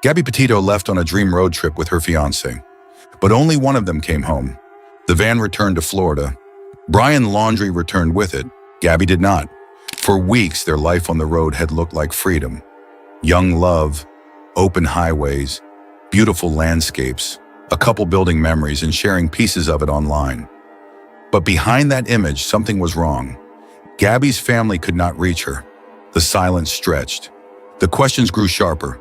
Gabby Petito left on a dream road trip with her fiancé, but only one of them came home. The van returned to Florida. Brian Laundrie returned with it. Gabby did not. For weeks, their life on the road had looked like freedom. Young love, open highways, beautiful landscapes, a couple building memories and sharing pieces of it online. But behind that image, something was wrong. Gabby's family could not reach her. The silence stretched. The questions grew sharper.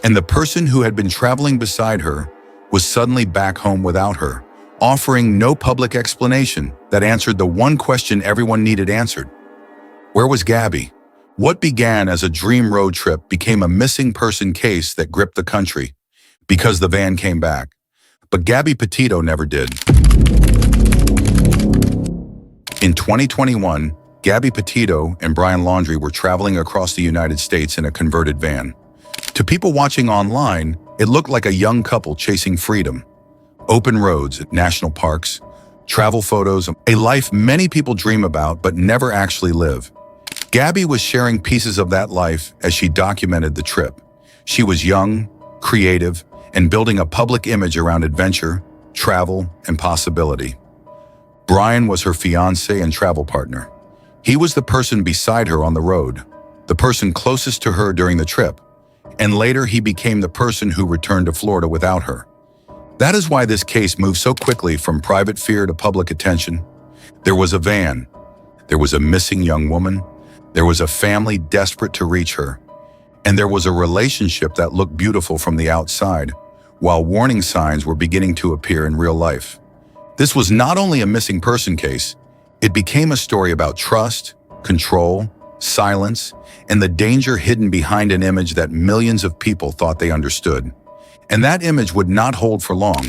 And the person who had been traveling beside her was suddenly back home without her, offering no public explanation that answered the one question everyone needed answered. Where was Gabby? What began as a dream road trip became a missing person case that gripped the country because the van came back. But Gabby Petito never did. In 2021, Gabby Petito and Brian Laundrie were traveling across the United States in a converted van. To people watching online, it looked like a young couple chasing freedom. Open roads, national parks, travel photos, a life many people dream about but never actually live. Gabby was sharing pieces of that life as she documented the trip. She was young, creative, and building a public image around adventure, travel, and possibility. Brian was her fiancé and travel partner. He was the person beside her on the road, the person closest to her during the trip, and later he became the person who returned to Florida without her. That is why this case moved so quickly from private fear to public attention. There was a van, there was a missing young woman, there was a family desperate to reach her, and there was a relationship that looked beautiful from the outside, while warning signs were beginning to appear in real life. This was not only a missing person case, it became a story about trust, control, silence, and the danger hidden behind an image that millions of people thought they understood. And that image would not hold for long.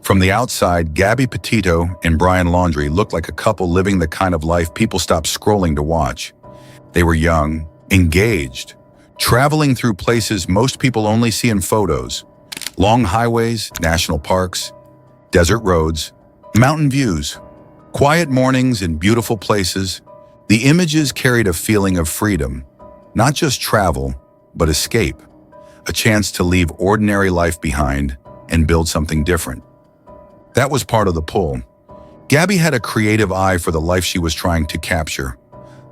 From the outside, Gabby Petito and Brian Laundrie looked like a couple living the kind of life people stopped scrolling to watch. They were young, engaged, traveling through places most people only see in photos. Long highways, national parks, desert roads, mountain views, quiet mornings in beautiful places. The images carried a feeling of freedom, not just travel, but escape, a chance to leave ordinary life behind and build something different. That was part of the pull. Gabby had a creative eye for the life she was trying to capture.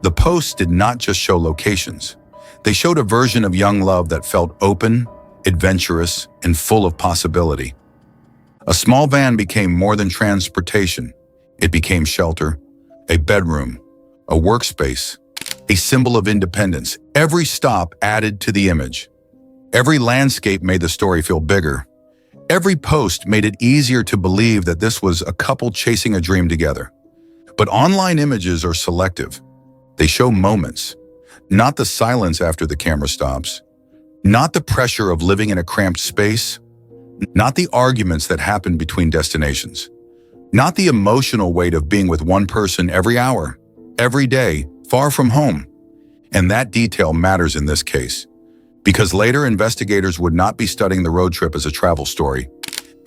The posts did not just show locations. They showed a version of young love that felt open, adventurous, and full of possibility. A small van became more than transportation. It became shelter, a bedroom, a workspace, a symbol of independence. Every stop added to the image. Every landscape made the story feel bigger. Every post made it easier to believe that this was a couple chasing a dream together. But online images are selective. They show moments, not the silence after the camera stops, not the pressure of living in a cramped space, not the arguments that happen between destinations, not the emotional weight of being with one person every hour, every day, far from home. And that detail matters in this case, because later investigators would not be studying the road trip as a travel story.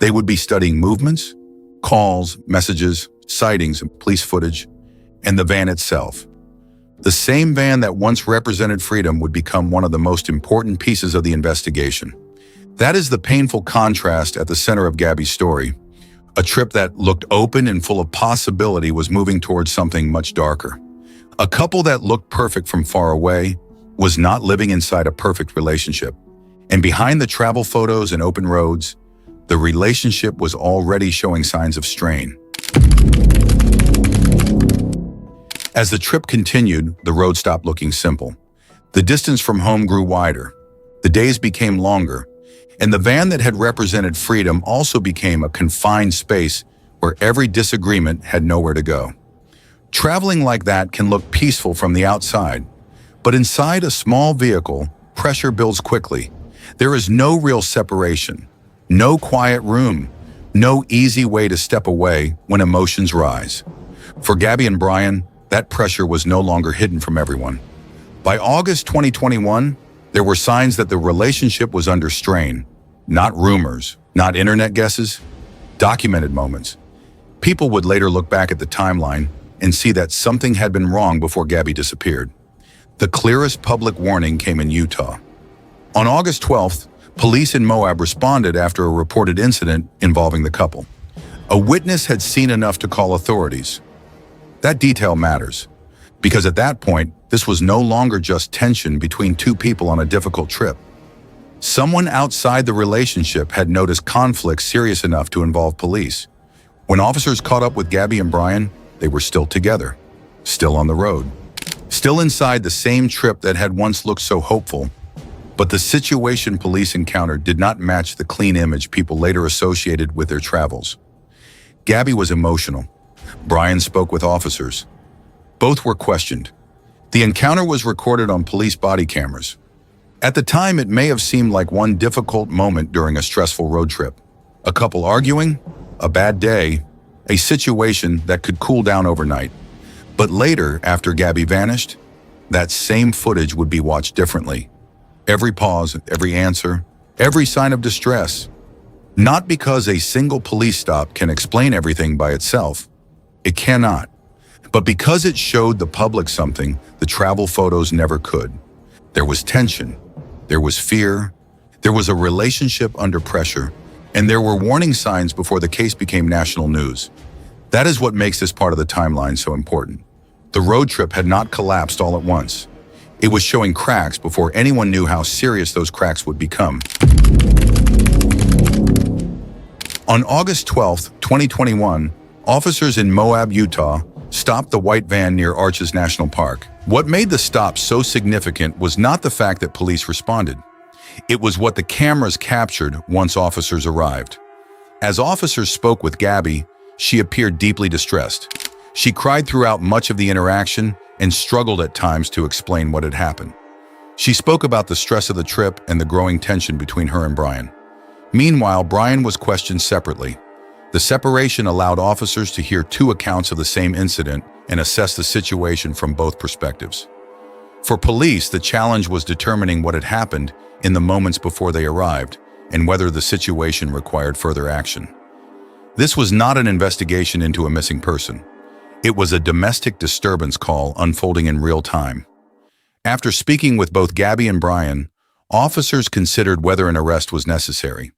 They would be studying movements, calls, messages, sightings, and police footage, and the van itself. The same van that once represented freedom would become one of the most important pieces of the investigation. That is the painful contrast at the center of Gabby's story. A trip that looked open and full of possibility was moving towards something much darker. A couple that looked perfect from far away was not living inside a perfect relationship. And behind the travel photos and open roads, the relationship was already showing signs of strain. As the trip continued, the road stopped looking simple. The distance from home grew wider. The days became longer. And the van that had represented freedom also became a confined space where every disagreement had nowhere to go. Traveling like that can look peaceful from the outside, but inside a small vehicle, pressure builds quickly. There is no real separation, no quiet room, no easy way to step away when emotions rise. For Gabby and Brian, that pressure was no longer hidden from everyone. By August 2021, there were signs that the relationship was under strain. Not rumors, not internet guesses, documented moments. People would later look back at the timeline and see that something had been wrong before Gabby disappeared. The clearest public warning came in Utah. On August 12th, police in Moab responded after a reported incident involving the couple. A witness had seen enough to call authorities. That detail matters, because at that point, this was no longer just tension between two people on a difficult trip. Someone outside the relationship had noticed conflict serious enough to involve police. When officers caught up with Gabby and Brian, they were still together, still on the road, still inside the same trip that had once looked so hopeful. But the situation police encountered did not match the clean image people later associated with their travels. Gabby was emotional. Brian spoke with officers. Both were questioned. The encounter was recorded on police body cameras. At the time, it may have seemed like one difficult moment during a stressful road trip. A couple arguing, a bad day, a situation that could cool down overnight. But later, after Gabby vanished, that same footage would be watched differently. Every pause, every answer, every sign of distress. Not because a single police stop can explain everything by itself. It cannot. But because it showed the public something the travel photos never could. There was tension. There was fear, there was a relationship under pressure, and there were warning signs before the case became national news. That is what makes this part of the timeline so important. The road trip had not collapsed all at once. It was showing cracks before anyone knew how serious those cracks would become. On August 12, 2021, officers in Moab, Utah, stopped the white van near Arches National Park. What made the stop so significant was not the fact that police responded. It was what the cameras captured once officers arrived. As officers spoke with Gabby, she appeared deeply distressed. She cried throughout much of the interaction and struggled at times to explain what had happened. She spoke about the stress of the trip and the growing tension between her and Brian. Meanwhile, Brian was questioned separately. The separation allowed officers to hear two accounts of the same incident and assess the situation from both perspectives. For police, the challenge was determining what had happened in the moments before they arrived and whether the situation required further action. This was not an investigation into a missing person. It was a domestic disturbance call unfolding in real time. After speaking with both Gabby and Brian, officers considered whether an arrest was necessary.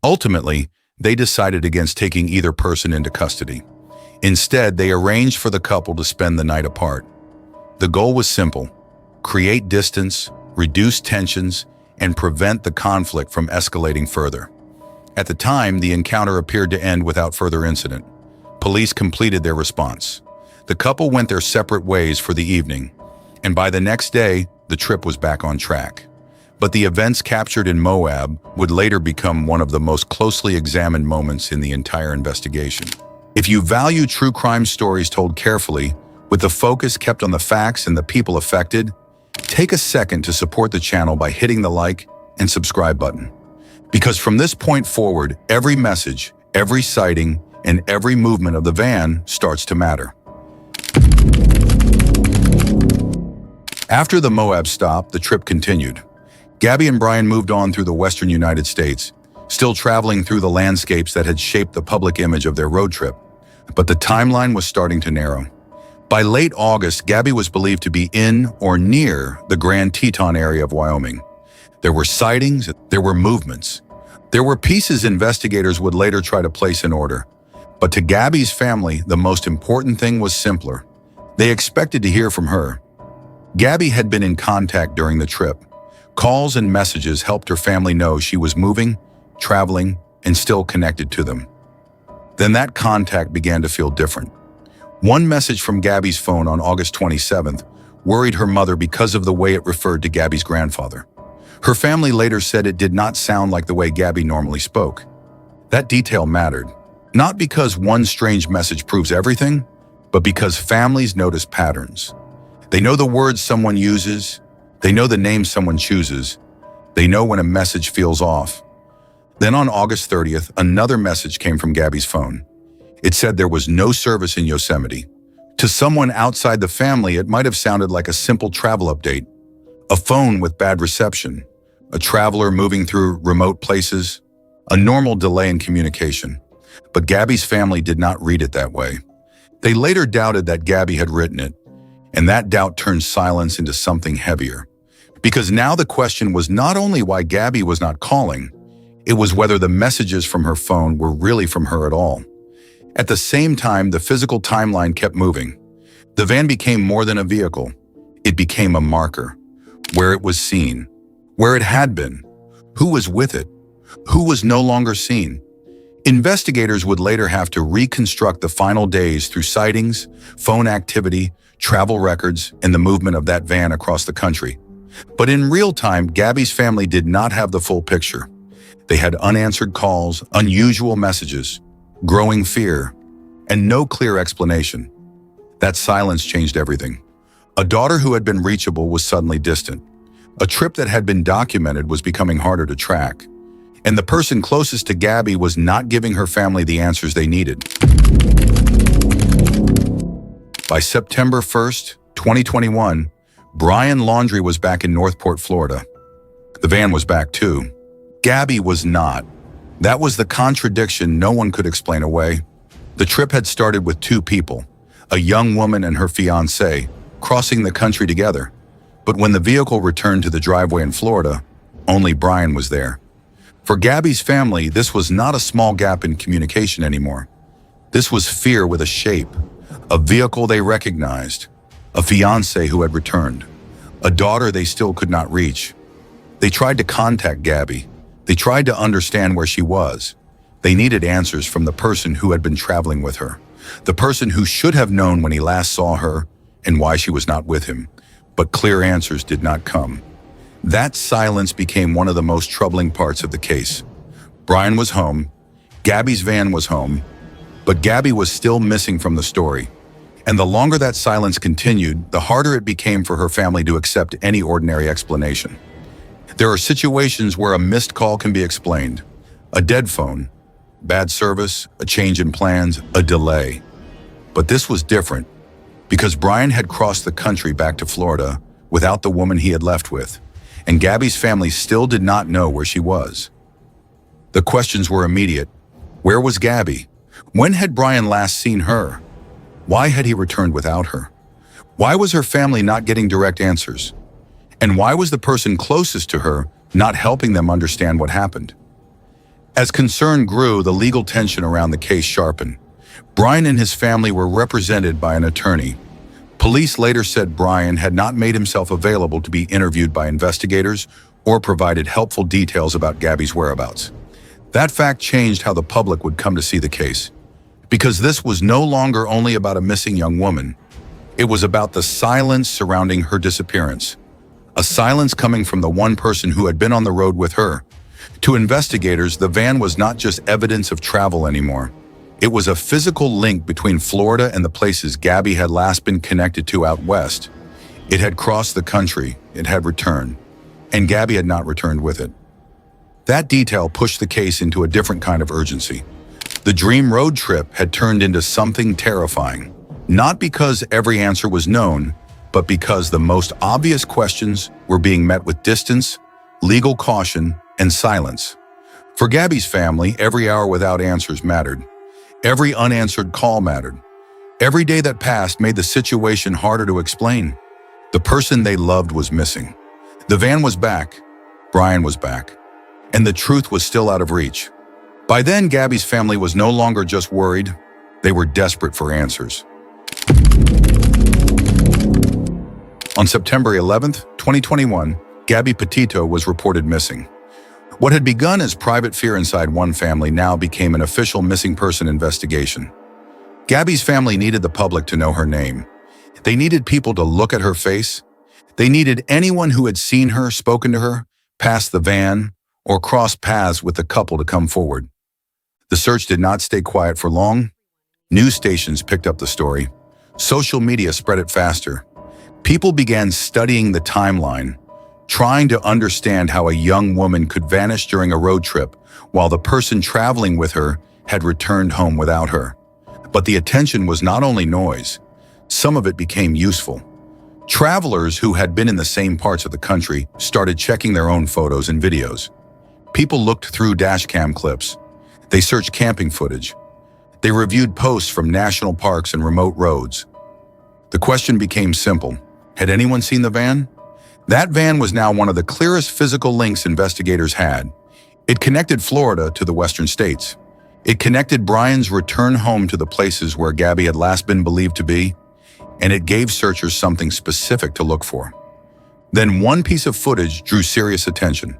Ultimately, they decided against taking either person into custody. Instead, they arranged for the couple to spend the night apart. The goal was simple: create distance, reduce tensions, and prevent the conflict from escalating further. At the time, the encounter appeared to end without further incident. Police completed their response. The couple went their separate ways for the evening, and by the next day, the trip was back on track. But the events captured in Moab would later become one of the most closely examined moments in the entire investigation. If you value true crime stories told carefully, with the focus kept on the facts and the people affected, take a second to support the channel by hitting the like and subscribe button. Because from this point forward, every message, every sighting, and every movement of the van starts to matter. After the Moab stop, the trip continued. Gabby and Brian moved on through the western United States, still traveling through the landscapes that had shaped the public image of their road trip. But the timeline was starting to narrow. By late August, Gabby was believed to be in or near the Grand Teton area of Wyoming. There were sightings, there were movements. There were pieces investigators would later try to place in order. But to Gabby's family, the most important thing was simpler. They expected to hear from her. Gabby had been in contact during the trip. Calls and messages helped her family know she was moving, traveling, and still connected to them. Then that contact began to feel different. One message from Gabby's phone on August 27th worried her mother because of the way it referred to Gabby's grandfather. Her family later said it did not sound like the way Gabby normally spoke. That detail mattered, not because one strange message proves everything, but because families notice patterns. They know the words someone uses, they know the name someone chooses, they know when a message feels off. Then on August 30th, another message came from Gabby's phone. It said there was no service in Yosemite. To someone outside the family, it might have sounded like a simple travel update. A phone with bad reception, a traveler moving through remote places, a normal delay in communication. But Gabby's family did not read it that way. They later doubted that Gabby had written it, And that doubt turned silence into something heavier. Because now the question was not only why Gabby was not calling, it was whether the messages from her phone were really from her at all. At the same time, the physical timeline kept moving. The van became more than a vehicle. It became a marker. Where it was seen, where it had been, who was with it, who was no longer seen. Investigators would later have to reconstruct the final days through sightings, phone activity, travel records, and the movement of that van across the country. But in real time, Gabby's family did not have the full picture. They had unanswered calls, unusual messages, growing fear, and no clear explanation. That silence changed everything. A daughter who had been reachable was suddenly distant. A trip that had been documented was becoming harder to track. And the person closest to Gabby was not giving her family the answers they needed. By September 1st, 2021, Brian Laundrie was back in Northport, Florida. The van was back too. Gabby was not. That was the contradiction no one could explain away. The trip had started with two people, a young woman and her fiancé, crossing the country together. But when the vehicle returned to the driveway in Florida, only Brian was there. For Gabby's family, this was not a small gap in communication anymore. This was fear with a shape, a vehicle they recognized, a fiancé who had returned, a daughter they still could not reach. They tried to contact Gabby. They tried to understand where she was. They needed answers from the person who had been traveling with her, the person who should have known when he last saw her and why she was not with him. But clear answers did not come. That silence became one of the most troubling parts of the case. Brian was home, Gabby's van was home, but Gabby was still missing from the story. And the longer that silence continued, the harder it became for her family to accept any ordinary explanation. There are situations where a missed call can be explained. A dead phone, bad service, a change in plans, a delay. But this was different, because Brian had crossed the country back to Florida without the woman he had left with, and Gabby's family still did not know where she was. The questions were immediate. Where was Gabby? When had Brian last seen her? Why had he returned without her? Why was her family not getting direct answers? And why was the person closest to her not helping them understand what happened? As concern grew, the legal tension around the case sharpened. Brian and his family were represented by an attorney. Police later said Brian had not made himself available to be interviewed by investigators or provided helpful details about Gabby's whereabouts. That fact changed how the public would come to see the case, because this was no longer only about a missing young woman. It was about the silence surrounding her disappearance, a silence coming from the one person who had been on the road with her. To investigators, the van was not just evidence of travel anymore. It was a physical link between Florida and the places Gabby had last been connected to out west. It had crossed the country, it had returned, and Gabby had not returned with it. That detail pushed the case into a different kind of urgency. The dream road trip had turned into something terrifying, not because every answer was known, but because the most obvious questions were being met with distance, legal caution, and silence. For Gabby's family, every hour without answers mattered. Every unanswered call mattered. Every day that passed made the situation harder to explain. The person they loved was missing. The van was back, Brian was back, and the truth was still out of reach. By then, Gabby's family was no longer just worried, they were desperate for answers. On September 11th, 2021, Gabby Petito was reported missing. What had begun as private fear inside one family now became an official missing person investigation. Gabby's family needed the public to know her name. They needed people to look at her face. They needed anyone who had seen her, spoken to her, passed the van, or crossed paths with the couple to come forward. The search did not stay quiet for long. News stations picked up the story. Social media spread it faster. People began studying the timeline, trying to understand how a young woman could vanish during a road trip while the person traveling with her had returned home without her. But the attention was not only noise, some of it became useful. Travelers who had been in the same parts of the country started checking their own photos and videos. People looked through dashcam clips. They searched camping footage. They reviewed posts from national parks and remote roads. The question became simple. Had anyone seen the van? That van was now one of the clearest physical links investigators had. It connected Florida to the western states. It connected Brian's return home to the places where Gabby had last been believed to be, and it gave searchers something specific to look for. Then one piece of footage drew serious attention.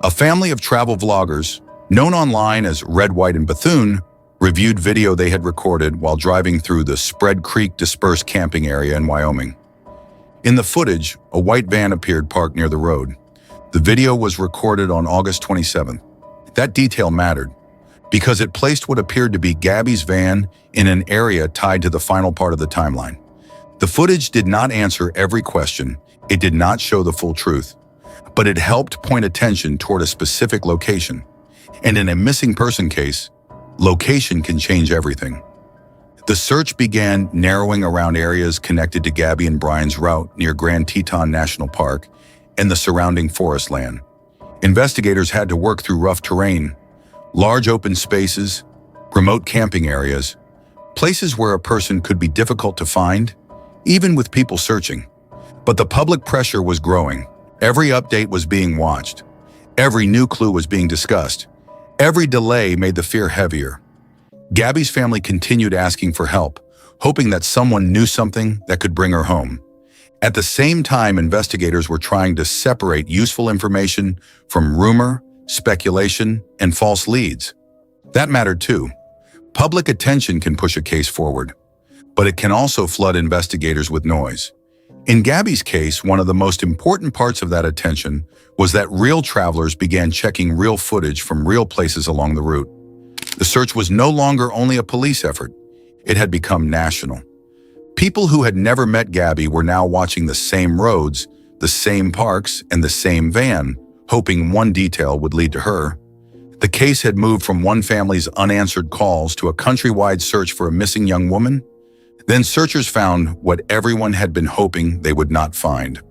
A family of travel vloggers, known online as Red, White, and Bethune, reviewed video they had recorded while driving through the Spread Creek dispersed camping area in Wyoming. In the footage, a white van appeared parked near the road. The video was recorded on August 27th. That detail mattered because it placed what appeared to be Gabby's van in an area tied to the final part of the timeline. The footage did not answer every question. It did not show the full truth, but it helped point attention toward a specific location. And in a missing person case, location can change everything. The search began narrowing around areas connected to Gabby and Brian's route near Grand Teton National Park and the surrounding forest land. Investigators had to work through rough terrain, large open spaces, remote camping areas, places where a person could be difficult to find, even with people searching. But the public pressure was growing. Every update was being watched. Every new clue was being discussed. Every delay made the fear heavier. Gabby's family continued asking for help, hoping that someone knew something that could bring her home. At the same time, investigators were trying to separate useful information from rumor, speculation, and false leads. That mattered too. Public attention can push a case forward, but it can also flood investigators with noise. In Gabby's case, one of the most important parts of that attention was that real travelers began checking real footage from real places along the route. The search was no longer only a police effort. It had become national. People who had never met Gabby were now watching the same roads, the same parks, and the same van, hoping one detail would lead to her. The case had moved from one family's unanswered calls to a countrywide search for a missing young woman. Then searchers found what everyone had been hoping they would not find.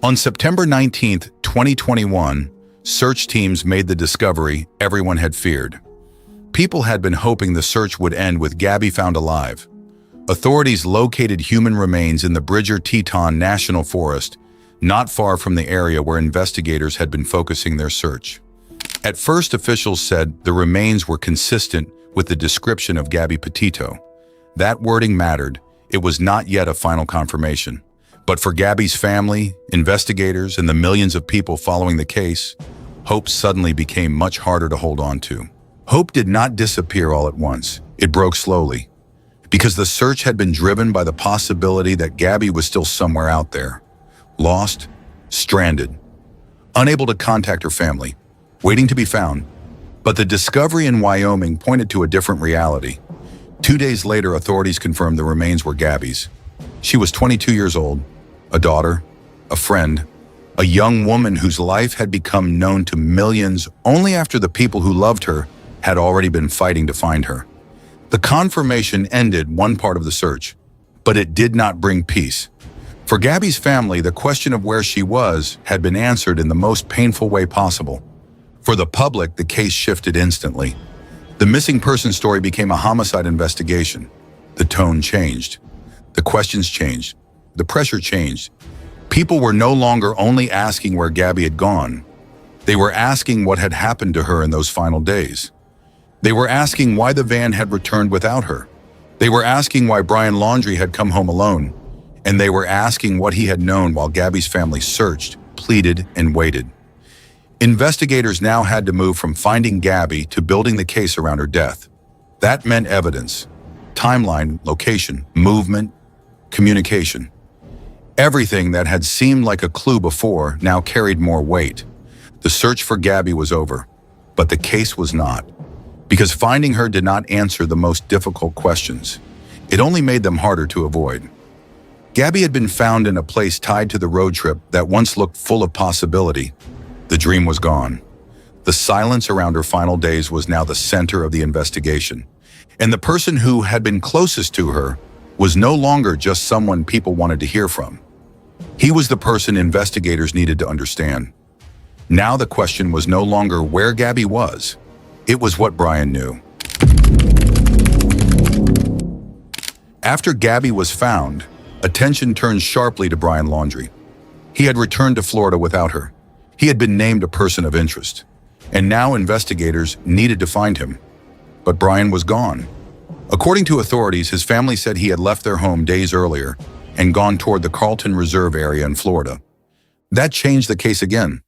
On September 19, 2021, search teams made the discovery everyone had feared. People had been hoping the search would end with Gabby found alive. Authorities located human remains in the Bridger-Teton National Forest, not far from the area where investigators had been focusing their search. At first, officials said the remains were consistent with the description of Gabby Petito. That wording mattered. It was not yet a final confirmation. But for Gabby's family, investigators, and the millions of people following the case, hope suddenly became much harder to hold on to. Hope did not disappear all at once. It broke slowly, because the search had been driven by the possibility that Gabby was still somewhere out there, lost, stranded, unable to contact her family, waiting to be found. But the discovery in Wyoming pointed to a different reality. 2 days later, authorities confirmed the remains were Gabby's. She was 22 years old, a daughter, a friend, a young woman whose life had become known to millions only after the people who loved her had already been fighting to find her. The confirmation ended one part of the search, but it did not bring peace. For Gabby's family, the question of where she was had been answered in the most painful way possible. For the public, the case shifted instantly. The missing person story became a homicide investigation. The tone changed. The questions changed. The pressure changed. People were no longer only asking where Gabby had gone. They were asking what had happened to her in those final days. They were asking why the van had returned without her. They were asking why Brian Laundrie had come home alone. And they were asking what he had known while Gabby's family searched, pleaded, and waited. Investigators now had to move from finding Gabby to building the case around her death. That meant evidence, timeline, location, movement, communication. Everything that had seemed like a clue before now carried more weight. The search for Gabby was over, but the case was not. Because finding her did not answer the most difficult questions. It only made them harder to avoid. Gabby had been found in a place tied to the road trip that once looked full of possibility. The dream was gone. The silence around her final days was now the center of the investigation. And the person who had been closest to her was no longer just someone people wanted to hear from. He was the person investigators needed to understand. Now the question was no longer where Gabby was. It was what Brian knew. After Gabby was found, attention turned sharply to Brian Laundrie. He had returned to Florida without her. He had been named a person of interest, and now investigators needed to find him. But Brian was gone. According to authorities, his family said he had left their home days earlier and gone toward the Carlton Reserve area in Florida. That changed the case again.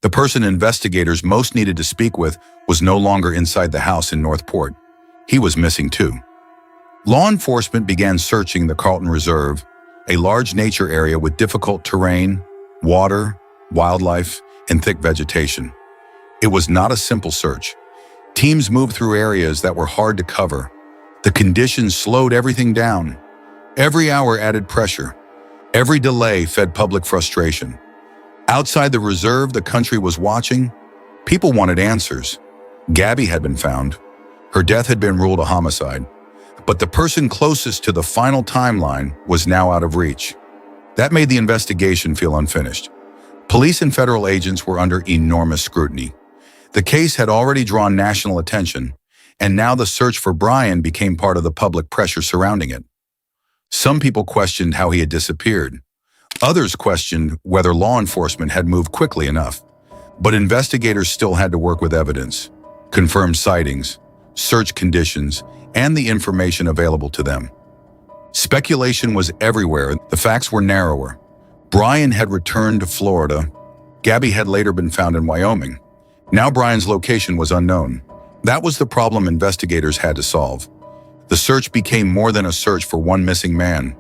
The person investigators most needed to speak with was no longer inside the house in Northport. He was missing too. Law enforcement began searching the Carlton Reserve, a large nature area with difficult terrain, water, wildlife, and thick vegetation. It was not a simple search. Teams moved through areas that were hard to cover. The conditions slowed everything down. Every hour added pressure. Every delay fed public frustration. Outside the reserve, the country was watching. People wanted answers. Gabby had been found. Her death had been ruled a homicide. But the person closest to the final timeline was now out of reach. That made the investigation feel unfinished. Police and federal agents were under enormous scrutiny. The case had already drawn national attention, and now the search for Brian became part of the public pressure surrounding it. Some people questioned how he had disappeared. Others questioned whether law enforcement had moved quickly enough. But investigators still had to work with evidence, confirmed sightings, search conditions, and the information available to them. Speculation was everywhere. The facts were narrower. Brian had returned to Florida. Gabby had later been found in Wyoming. Now Brian's location was unknown. That was the problem investigators had to solve. The search became more than a search for one missing man.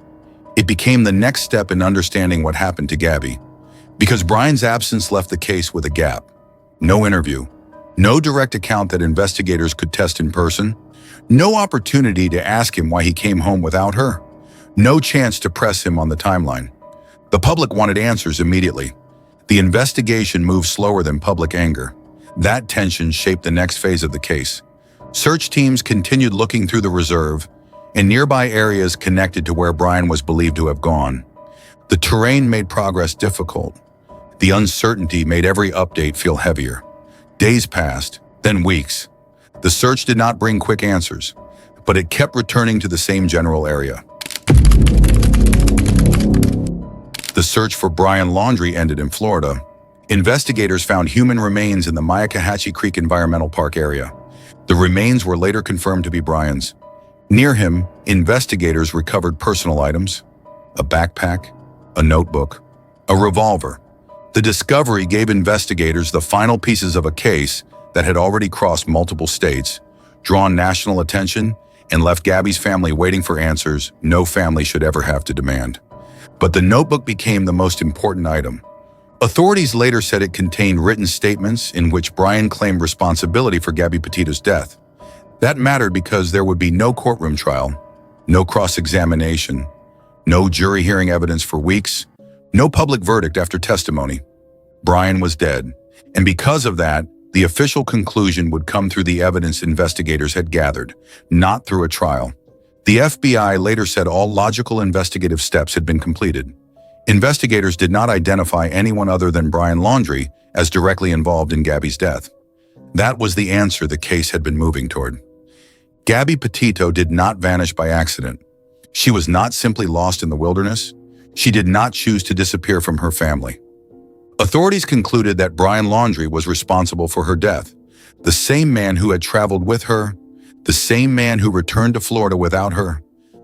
It became the next step in understanding what happened to Gabby. Because Brian's absence left the case with a gap. No interview. No direct account that investigators could test in person. No opportunity to ask him why he came home without her. No chance to press him on the timeline. The public wanted answers immediately. The investigation moved slower than public anger. That tension shaped the next phase of the case. Search teams continued looking through the reserve and nearby areas connected to where Brian was believed to have gone. The terrain made progress difficult. The uncertainty made every update feel heavier. Days passed, then weeks. The search did not bring quick answers, but it kept returning to the same general area. The search for Brian Laundrie ended in Florida. Investigators found human remains in the Myakkahatchee Creek Environmental Park area. The remains were later confirmed to be Brian's. Near him, investigators recovered personal items, a backpack, a notebook, a revolver. The discovery gave investigators the final pieces of a case that had already crossed multiple states, drawn national attention, and left Gabby's family waiting for answers no family should ever have to demand. But the notebook became the most important item. Authorities later said it contained written statements in which Brian claimed responsibility for Gabby Petito's death. That mattered because there would be no courtroom trial, no cross-examination, no jury hearing evidence for weeks, no public verdict after testimony. Brian was dead, and because of that, the official conclusion would come through the evidence investigators had gathered, not through a trial. The FBI later said all logical investigative steps had been completed. Investigators did not identify anyone other than Brian Laundrie as directly involved in Gabby's death. That was the answer the case had been moving toward. Gabby Petito did not vanish by accident. She was not simply lost in the wilderness. She did not choose to disappear from her family. Authorities concluded that Brian Laundrie was responsible for her death, the same man who had traveled with her, the same man who returned to Florida without her,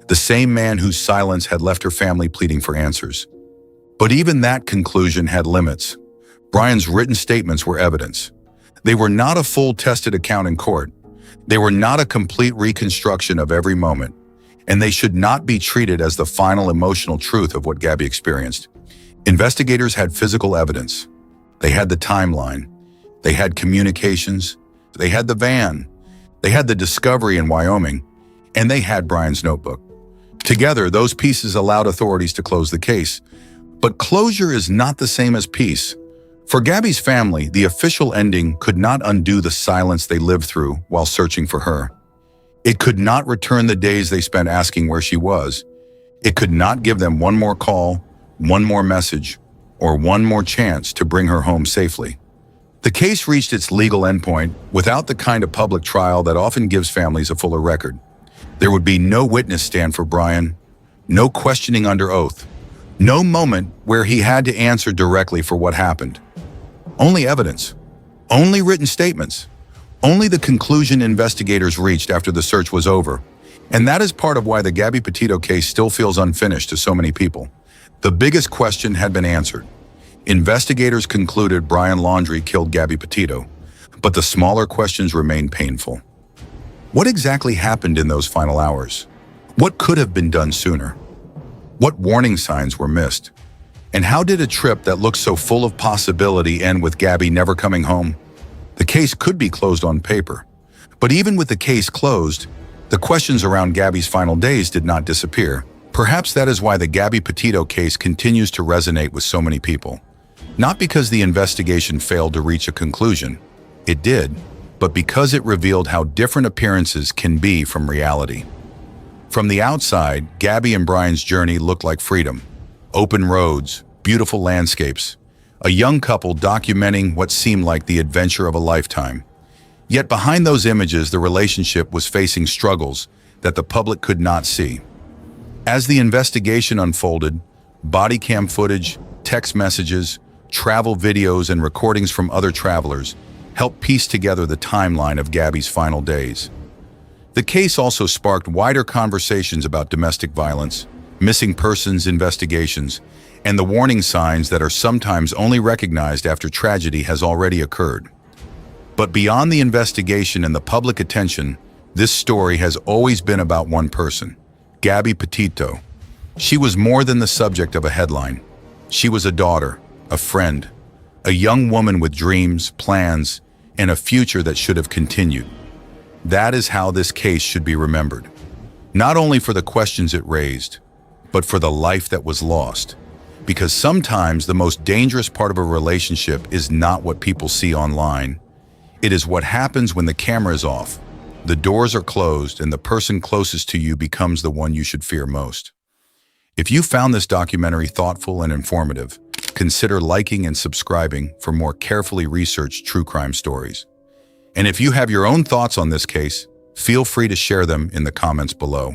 the same man whose silence had left her family pleading for answers. But even that conclusion had limits. Brian's written statements were evidence. They were not a full tested account in court. They were not a complete reconstruction of every moment, and they should not be treated as the final emotional truth of what Gabby experienced. Investigators had physical evidence. They had the timeline. They had communications. They had the van. They had the discovery in Wyoming, and they had Brian's notebook. Together, those pieces allowed authorities to close the case. But closure is not the same as peace. For Gabby's family, the official ending could not undo the silence they lived through while searching for her. It could not return the days they spent asking where she was. It could not give them one more call, one more message, or one more chance to bring her home safely. The case reached its legal endpoint without the kind of public trial that often gives families a fuller record. There would be no witness stand for Brian, no questioning under oath, no moment where he had to answer directly for what happened. Only evidence, only written statements, only the conclusion investigators reached after the search was over. And that is part of why the Gabby Petito case still feels unfinished to so many people. The biggest question had been answered. Investigators concluded Brian Laundrie killed Gabby Petito, but the smaller questions remained painful. What exactly happened in those final hours? What could have been done sooner? What warning signs were missed? And how did a trip that looked so full of possibility end with Gabby never coming home? The case could be closed on paper, but even with the case closed, the questions around Gabby's final days did not disappear. Perhaps that is why the Gabby Petito case continues to resonate with so many people. Not because the investigation failed to reach a conclusion. It did, but because it revealed how different appearances can be from reality. From the outside, Gabby and Brian's journey looked like freedom. Open roads, beautiful landscapes, a young couple documenting what seemed like the adventure of a lifetime. Yet behind those images, the relationship was facing struggles that the public could not see. As the investigation unfolded, body cam footage, text messages, travel videos, and recordings from other travelers helped piece together the timeline of Gabby's final days. The case also sparked wider conversations about domestic violence, missing persons investigations, and the warning signs that are sometimes only recognized after tragedy has already occurred. But beyond the investigation and the public attention, this story has always been about one person, Gabby Petito. She was more than the subject of a headline. She was a daughter, a friend, a young woman with dreams, plans, and a future that should have continued. That is how this case should be remembered. Not only for the questions it raised, but for the life that was lost. Because sometimes the most dangerous part of a relationship is not what people see online. It is what happens when the camera is off, the doors are closed, and the person closest to you becomes the one you should fear most. If you found this documentary thoughtful and informative, consider liking and subscribing for more carefully researched true crime stories. And if you have your own thoughts on this case, feel free to share them in the comments below.